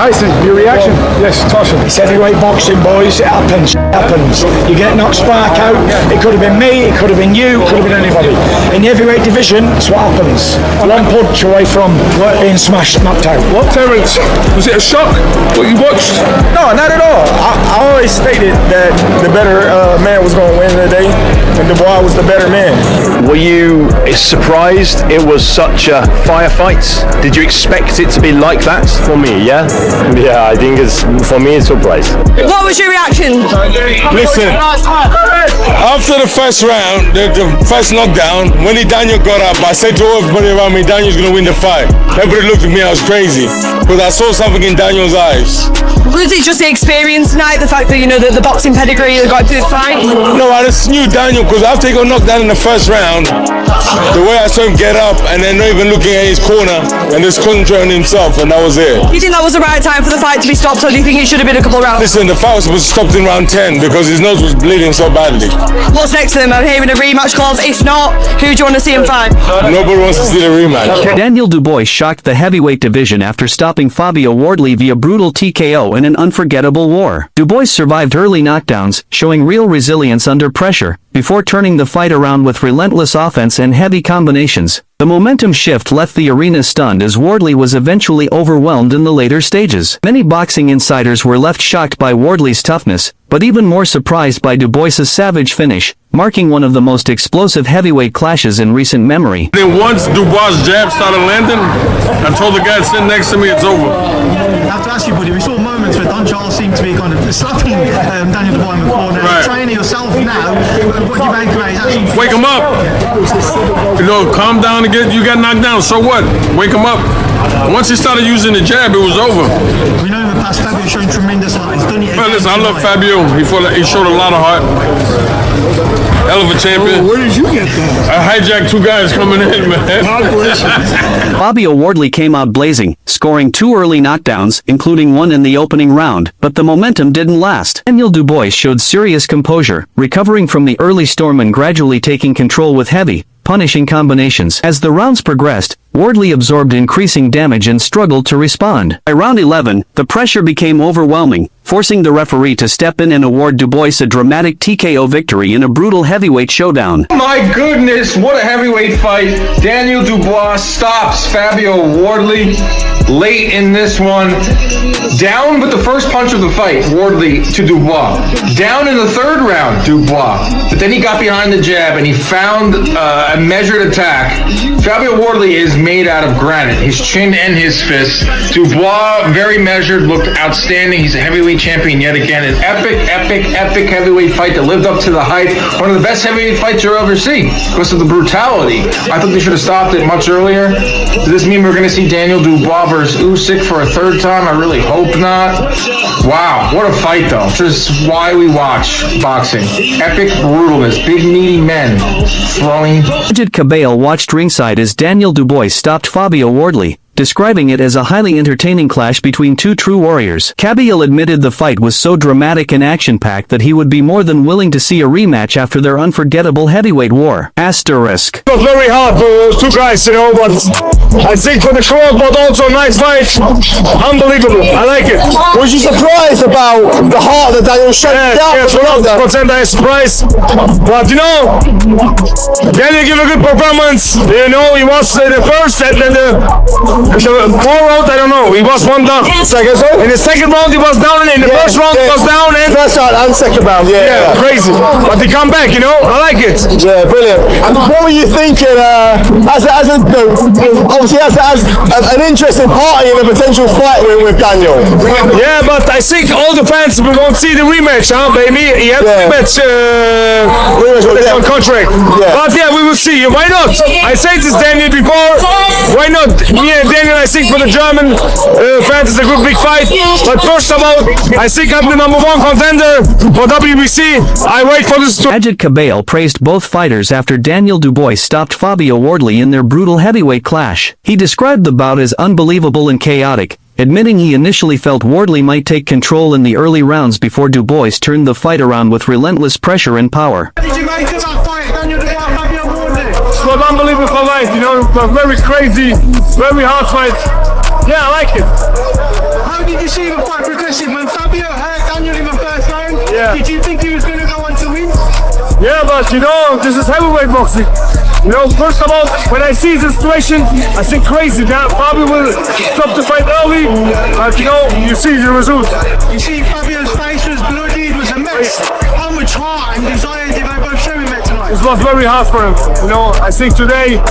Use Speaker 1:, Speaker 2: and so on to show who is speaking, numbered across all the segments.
Speaker 1: Tyson, your reaction? Yes, Tyson.
Speaker 2: It's heavyweight boxing, boys. It happens. It happens. You get knocked spark out. It could have been me. It could have been you. It could have been anybody. In the heavyweight division, it's what happens. One punch away from being smashed, knocked out.
Speaker 1: What, Terence? Was it a shock? What you watched?
Speaker 3: No, not at all. I always stated that the better man was going to win today, and Dubois was the better man.
Speaker 4: Were you surprised it was such a firefight? Did you expect it to be like that?
Speaker 5: For me, yeah, I think for me it's a surprise.
Speaker 6: What was your reaction?
Speaker 1: Listen, after the first round, the first knockdown, when Daniel got up, I said to everybody around me, Daniel's going to win the fight. Everybody looked at me, I was crazy, because I saw something in Daniel's eyes.
Speaker 6: Was it just the experience tonight, the fact that, you know, the boxing pedigree that got to the fight?
Speaker 1: No, I just knew Daniel, because after he got knocked down in the first round, the way I saw him get up and then not even looking at his corner and just concentrating on himself, and that was it.
Speaker 6: Do you think that was the right time for the fight to be stopped, or do you think it should have been a couple of rounds?
Speaker 1: Listen, the fight was supposed to stop in round 10 because his nose was bleeding so badly.
Speaker 6: What's next to them? I'm hearing a rematch clause. If not, who do you want to see him fight?
Speaker 1: Nobody wants to see the rematch.
Speaker 7: Daniel Dubois shocked the heavyweight division after stopping Fabio Wardley via brutal TKO in an unforgettable war. Dubois survived early knockdowns, showing real resilience under pressure, before turning the fight around with relentless offense and heavy combinations. The momentum shift left the arena stunned as Wardley was eventually overwhelmed in the later stages. Many boxing insiders were left shocked by Wardley's toughness, but even more surprised by Dubois' savage finish, marking one of the most explosive heavyweight clashes in recent memory.
Speaker 1: Then once Dubois' jab started landing, I told the guy sitting next to me, it's over.
Speaker 8: I have to ask you, buddy, we saw moments where Don Charles seemed to be kind of slapping Daniel Dubois in the corner.
Speaker 1: Right.
Speaker 8: Training yourself now, what do you make of it?
Speaker 1: Wake him up. You know, calm down and you got knocked down, so what? Wake him up. Once he started using the jab, it was over.
Speaker 8: We know in the past Fabio's shown tremendous heart. He's done it again.
Speaker 1: Well, listen, I love Fabio. He showed a lot of heart. Hell of a champion.
Speaker 2: Where did you get that?
Speaker 1: I hijacked two guys coming in, man.
Speaker 2: God bless you.
Speaker 7: Fabio Wardley came out blazing, scoring 2 early knockdowns, including one in the opening round, but the momentum didn't last. Daniel Dubois showed serious composure, recovering from the early storm and gradually taking control with heavy, punishing combinations. As the rounds progressed, Wardley absorbed increasing damage and struggled to respond. By round 11, the pressure became overwhelming, forcing the referee to step in and award Dubois a dramatic TKO victory in a brutal heavyweight showdown.
Speaker 9: My goodness, what a heavyweight fight. Daniel Dubois stops Fabio Wardley late in this one. Down with the first punch of the fight, Wardley to Dubois. Down in the third round, Dubois. But then he got behind the jab and he found a measured attack. Fabio Wardley is made out of granite, his chin and his fist. Dubois, very measured, looked outstanding. He's a heavyweight champion yet again. An epic heavyweight fight that lived up to the hype. One of the best heavyweight fights you'll ever see because of the brutality. I thought they should have stopped it much earlier. Does this mean we're going to see Daniel Dubois versus Usyk for a third time? I really hope not. Wow, what a fight though. This is why we watch boxing. Epic brutalness, big meaty men throwing.
Speaker 7: Ajit Cabale watched ringside as Daniel Dubois stopped Fabio Wardley, describing it as a highly entertaining clash between two true warriors. Cabale admitted the fight was so dramatic and action-packed that he would be more than willing to see a rematch after their unforgettable heavyweight war. Asterisk.
Speaker 1: It was very hard for those two guys, you know, but I think for the crowd, but also a nice fight. Unbelievable. I like it.
Speaker 3: Was you surprised about the heart that Daniel showed down?
Speaker 1: Yes, 100% I was surprised. But, you know, Daniel gave a good performance. You know, he was the first and then the 4 round, I don't know. He was one down.
Speaker 3: Second round?
Speaker 1: In the second round, he was down. In the first round, he was down. And
Speaker 3: first round and second round, yeah.
Speaker 1: Crazy. But he come back, you know. I like it.
Speaker 3: Yeah, brilliant. And what were you thinking as an interesting party in a potential fight with Daniel?
Speaker 1: Yeah, but I think all the fans will won't see the rematch, huh, baby? He had a rematch on contract. Yeah. But yeah, we will see. Why not? I said this Daniel before. Why not? Me and Daniel, I think for the German fans it's a good big fight. But first of all, I think I'm the #1 contender for WBC. I wait for this to...
Speaker 7: Ajit Cabale praised both fighters after Daniel Dubois stopped Fabio Wardley in their brutal heavyweight clash. He described the bout as unbelievable and chaotic, admitting he initially felt Wardley might take control in the early rounds before Dubois turned the fight around with relentless pressure and power.
Speaker 8: What did you make of that fight, Daniel Dubois, Fabio Wardley?
Speaker 1: It was unbelievable fight, you know, it was very crazy, very hard fight. Yeah, I like it.
Speaker 8: How did you see the fight progressing? When Fabio hurt Daniel in the first round, did you think he was going to go on to win?
Speaker 1: Yeah, but you know, this is heavyweight boxing. You know, first of all, when I see the situation, I think crazy that Fabio will stop the fight early, but you know, you see the result.
Speaker 8: You see Fabio's face was bloody, it was a mess. How much heart and desire did they both show him there tonight?
Speaker 1: It was very hard for him. You know, I think today...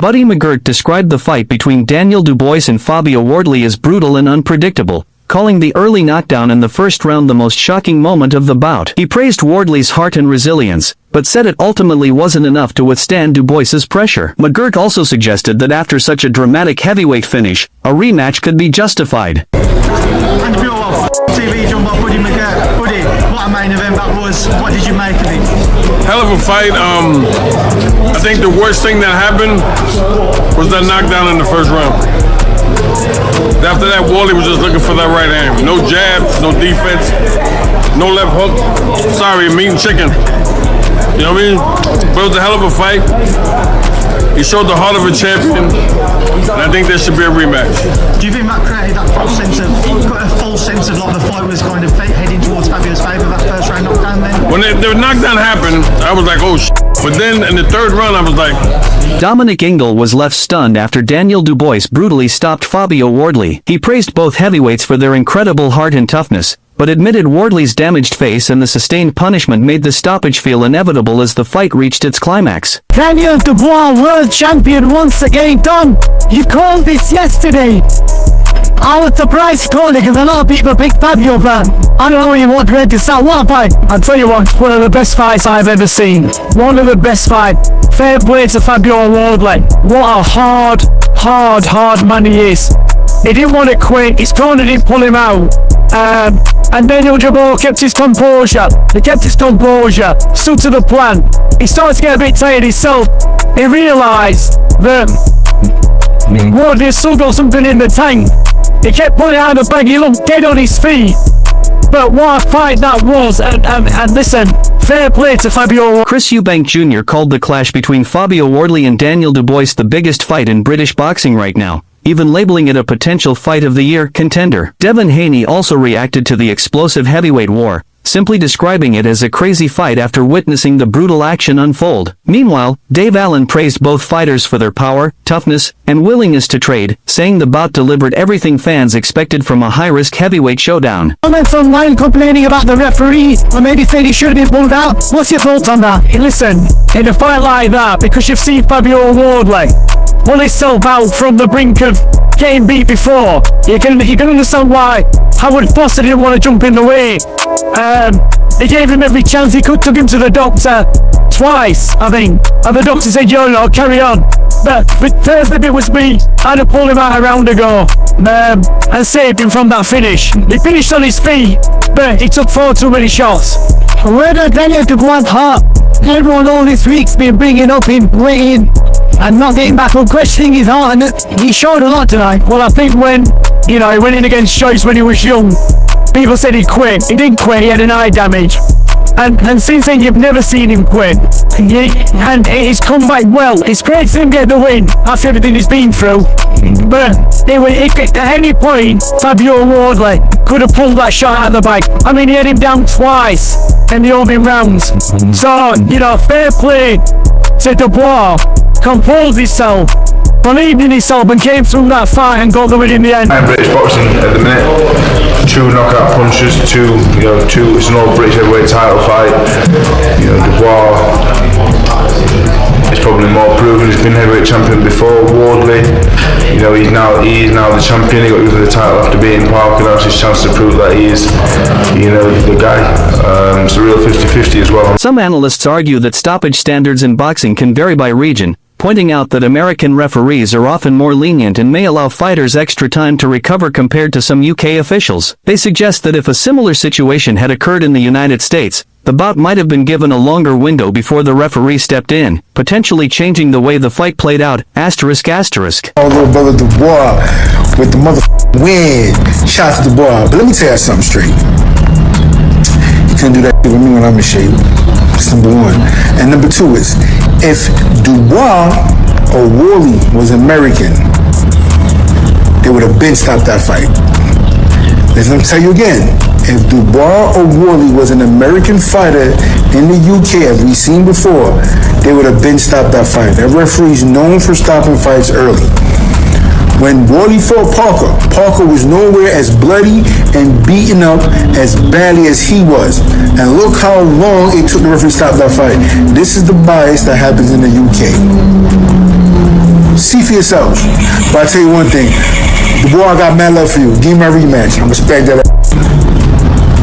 Speaker 7: Buddy McGirt described the fight between Daniel Dubois and Fabio Wardley as brutal and unpredictable, calling the early knockdown in the first round the most shocking moment of the bout. He praised Wardley's heart and resilience, but said it ultimately wasn't enough to withstand Dubois's pressure. McGirt also suggested that after such a dramatic heavyweight finish, a rematch could be justified.
Speaker 8: And to be all TV, John Bob, Buddy McGirt. Buddy, what a main event that was. What did you make of it?
Speaker 1: Hell of a fight. I think the worst thing that happened was that knockdown in the first round. After that, Wardley was just looking for that right hand. No jabs, no defense, no left hook. Sorry, meat and chicken. You know what I mean? But it was a hell of a fight. He showed the heart of a champion, and I think there should be a rematch.
Speaker 8: Do you think that created that false sense of like the fight was kind of heading towards Fabio's favour, that first round knockdown then?
Speaker 1: When the knockdown happened, I was like, oh shit. But then in the third round, I was like...
Speaker 7: Dominic Ingle was left stunned after Daniel Dubois brutally stopped Fabio Wardley. He praised both heavyweights for their incredible heart and toughness, but admitted Wardley's damaged face and the sustained punishment made the stoppage feel inevitable as the fight reached its climax.
Speaker 10: Daniel Dubois, world champion once again. Don, you called this yesterday. I was surprised you called it because a lot of people picked Fabio, but I don't know what you want ready to start. What a fight! I'll tell you what, one of the best fights I've ever seen. One of the best fights. Fair play to Fabio Wardley. What a hard man he is. He didn't want to quit, his corner didn't pull him out. And Daniel Dubois kept his composure. He kept his composure, stood to the plan. He started to get a bit tired himself. He realised that Wardley still got something in the tank. He kept pulling out of the bag, he looked dead on his feet. But what a fight that was, and listen, fair play to Fabio.
Speaker 7: Chris Eubank Jr. called the clash between Fabio Wardley and Daniel Dubois the biggest fight in British boxing right now, even labeling it a potential fight of the year contender. Devin Haney also reacted to the explosive heavyweight war, simply describing it as a crazy fight after witnessing the brutal action unfold. Meanwhile, Dave Allen praised both fighters for their power, toughness, and willingness to trade, saying the bout delivered everything fans expected from a high-risk heavyweight showdown.
Speaker 10: Comments online complaining about the referee, or maybe said he should have been pulled out. What's your thoughts on that? Hey, listen, in a fight like that, because you've seen Fabio Wardley pull himself out from the brink of getting beat before, you can understand why Howard Foster didn't want to jump in the way. They gave him every chance he could, took him to the doctor twice, I think, and the doctor said, yo, no, carry on. But Thursday it was me, I'd have pulled him out a round ago, and saved him from that finish. He finished on his feet, but he took 4 too many shots. Where did Daniel Dubois heart? Everyone all this week's been bringing up him waiting and not getting back on, questioning his heart, and he showed a lot tonight.
Speaker 1: Well, I think when, he went in against Joyce when he was young, people said he quit. He didn't quit, he had an eye damage. And since then, you've never seen him quit. And he's come back well. It's great to him get the win after everything he's been through. But at any point, Fabio Wardley could have pulled that shot out of the bag. I mean, he had him down twice in the opening rounds. So, fair play to Dubois. Composed himself, believed in himself, and came through that fight and got the win in the end.
Speaker 11: British boxing at the minute, 2 knockout punches, it's an all British heavyweight title fight. Dubois is probably more proven. He's been heavyweight champion before. Wardley, he is now the champion. He got given the title after beating Parker. That's his chance to prove that he is, the guy. It's a real 50-50 as well.
Speaker 7: Some analysts argue that stoppage standards in boxing can vary by region, pointing out that American referees are often more lenient and may allow fighters extra time to recover compared to some UK officials. They suggest that if a similar situation had occurred in the United States, the bout might have been given a longer window before the referee stepped in, potentially changing the way the fight played out. ****.
Speaker 12: Our little brother Dubois with the win. Shout out to Dubois. But let me tell you something straight. You can't do that with me when I'm in shape. That's number 1. And number 2 is, if Dubois or Wardley was American, they would have been stopped that fight. Listen, I'm tell you again. If Dubois or Wardley was an American fighter in the UK, as we've seen before, they would have been stopped that fight. That referee's known for stopping fights early. When Wardley fought Parker, Parker was nowhere as bloody and beaten up as badly as he was. And look how long it took the referee to stop that fight. This is the bias that happens in the UK. See for yourselves. But I tell you one thing, Dubois, I got mad love for you. Give me my rematch. I respect that.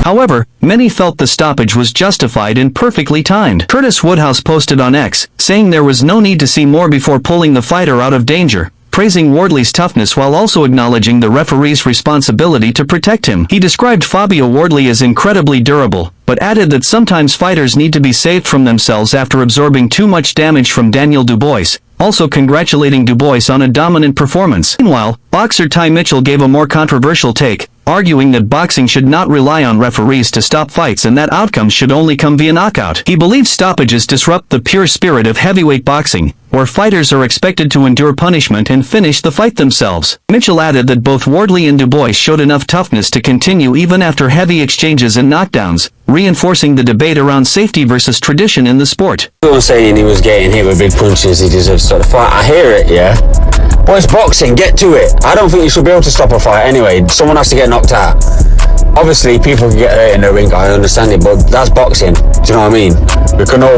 Speaker 7: However, many felt the stoppage was justified and perfectly timed. Curtis Woodhouse posted on X, saying there was no need to see more before pulling the fighter out of danger, praising Wardley's toughness while also acknowledging the referee's responsibility to protect him. He described Fabio Wardley as incredibly durable, but added that sometimes fighters need to be saved from themselves after absorbing too much damage from Daniel Dubois, also congratulating Dubois on a dominant performance. Meanwhile, boxer Ty Mitchell gave a more controversial take, arguing that boxing should not rely on referees to stop fights and that outcomes should only come via knockout. He believes stoppages disrupt the pure spirit of heavyweight boxing, where fighters are expected to endure punishment and finish the fight themselves. Mitchell added that both Wardley and Dubois showed enough toughness to continue even after heavy exchanges and knockdowns, reinforcing the debate around safety versus tradition in the sport.
Speaker 13: Everyone saying he was getting hit with big punches, he deserves to stop the fight. I hear it, yeah. But it's boxing, get to it. I don't think you should be able to stop a fight anyway. Someone has to get knocked out. Obviously, people can get hurt in the ring, I understand it, but that's boxing. Do you know what I mean? We can all,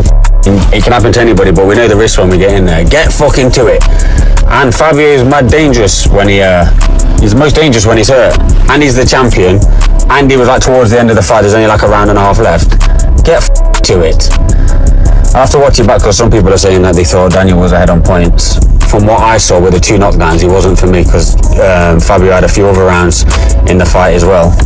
Speaker 13: it can happen to anybody, but we know the risk when we get in there. Get fucking to it. And Fabio is mad dangerous when he's the most dangerous when he's hurt. And he's the champion. And he was like towards the end of the fight, there's only like a round and a half left. Get to it. I have to watch it back because some people are saying that they thought Daniel was ahead on points. From what I saw with the two knockdowns, he wasn't for me because Fabio had a few other rounds in the fight as well.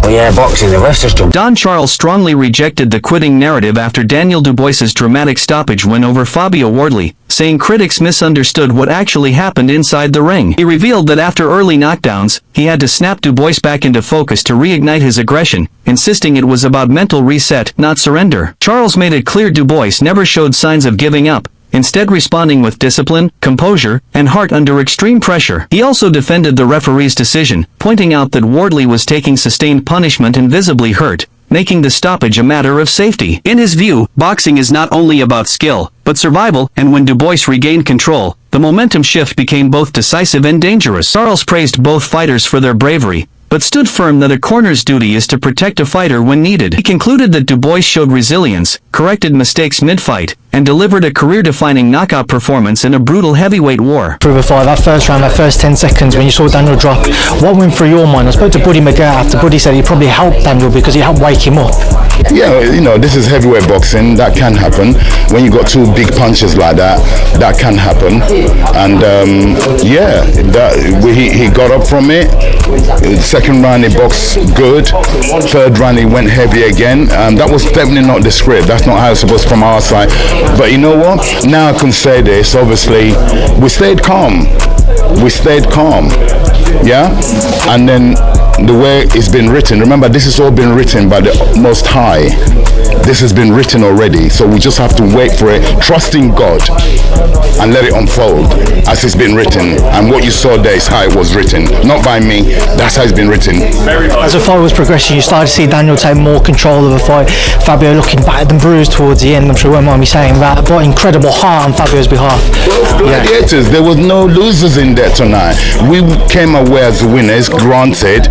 Speaker 13: But yeah, boxing, the rest just jumped.
Speaker 7: Don Charles strongly rejected the quitting narrative after Daniel Dubois' dramatic stoppage win over Fabio Wardley, saying critics misunderstood what actually happened inside the ring. He revealed that after early knockdowns, he had to snap Dubois back into focus to reignite his aggression, insisting it was about mental reset, not surrender. Charles made it clear Dubois never showed signs of giving up, instead responding with discipline, composure, and heart under extreme pressure. He also defended the referee's decision, pointing out that Wardley was taking sustained punishment and visibly hurt, making the stoppage a matter of safety. In his view, boxing is not only about skill, but survival, and when Dubois regained control, the momentum shift became both decisive and dangerous. Charles praised both fighters for their bravery, but stood firm that a corner's duty is to protect a fighter when needed. He concluded that Dubois showed resilience, corrected mistakes mid-fight, and delivered a career-defining knockout performance in a brutal heavyweight war.
Speaker 10: Through the fight, that first round, that first 10 seconds when you saw Daniel drop, what went through your mind? I spoke to Buddy McGirt after. Buddy said he probably helped Daniel because he helped wake him up.
Speaker 11: Yeah, you know, this is heavyweight boxing. That can happen. When you got two big punches like that, that can happen. And yeah, he got up from it. Second round he boxed good. Third round he went heavy again. That was definitely not the script. That's not how it's supposed to from our side. But you know what? Now I can say this. Obviously, we stayed calm. We stayed calm. Yeah, and then the way it's been written, remember this has all been written by the Most High. This has been written already, so we just have to wait for it, trusting God, and let it unfold as it's been written. And what you saw there is how it was written, not by me. That's how it's been written.
Speaker 10: As the fight was progressing, you started to see Daniel take more control of the fight. Fabio looking battered and bruised towards the end. I'm sure you won't mind me saying that, but incredible heart on Fabio's behalf.
Speaker 11: Gladiators, there was no losers in there tonight. We came away as winners, granted.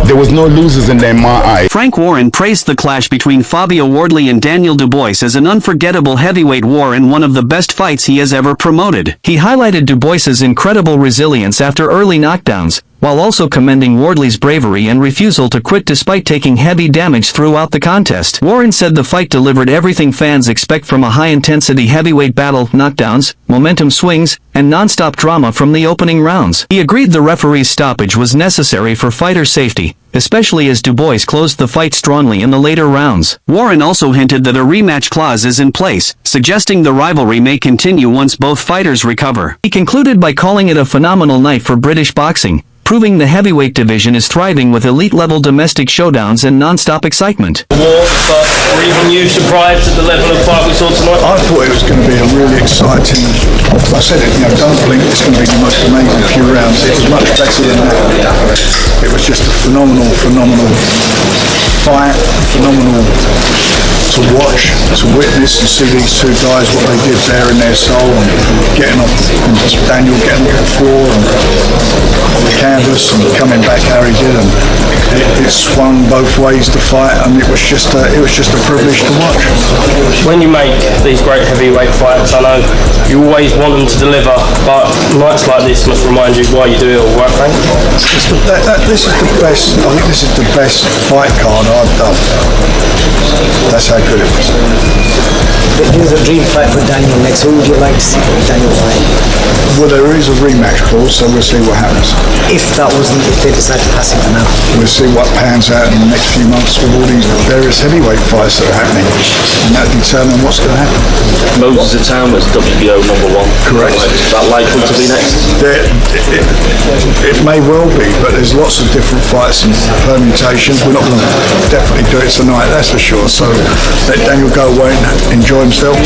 Speaker 11: There was no losers in there in my eye.
Speaker 7: Frank Warren praised the clash between Fabio Wardley and Daniel Dubois as an unforgettable heavyweight war and one of the best fights he has ever promoted. He highlighted Dubois' incredible resilience after early knockdowns, while also commending Wardley's bravery and refusal to quit despite taking heavy damage throughout the contest. Warren said the fight delivered everything fans expect from a high-intensity heavyweight battle: knockdowns, momentum swings, and non-stop drama from the opening rounds. He agreed the referee's stoppage was necessary for fighter safety, especially as Dubois closed the fight strongly in the later rounds. Warren also hinted that a rematch clause is in place, suggesting the rivalry may continue once both fighters recover. He concluded by calling it a phenomenal night for British boxing, proving the heavyweight division is thriving with elite-level domestic showdowns and non-stop excitement.
Speaker 14: War, but were even you surprised at the level of fight we saw tonight?
Speaker 2: I thought it was going to be a really exciting. I said it, don't blink. It's going to be the most amazing few rounds. It was much better than that. It was just a phenomenal fight, phenomenal to watch, to witness and see these two guys, what they did there in their soul, and getting off, and Daniel getting off the floor and on the canvas and coming back how he did, and it swung both ways to fight, and it was just a privilege to watch.
Speaker 14: When you make these great heavyweight fights, I know you always want them to deliver, but nights like this must remind you why you do it all, right, Frank?
Speaker 2: This is the best. I think this is the best fight card I've done. That's how good it was.
Speaker 10: Here's a dream fight for Daniel next. Who would you like to see Daniel fight?
Speaker 2: Well, there is a rematch clause, so we'll see what happens.
Speaker 10: If they decide to pass it for now.
Speaker 2: We'll see what pans out in the next few months with all these various heavyweight fights that are happening, and that'll determine what's going to happen.
Speaker 14: Moses the Town was WBO #1.
Speaker 2: Correct.
Speaker 14: Is that likely to be next?
Speaker 2: It may well be, but there's lots of different fights and permutations. We're not going to definitely do it tonight, that's for sure. So let Daniel go away and enjoy himself.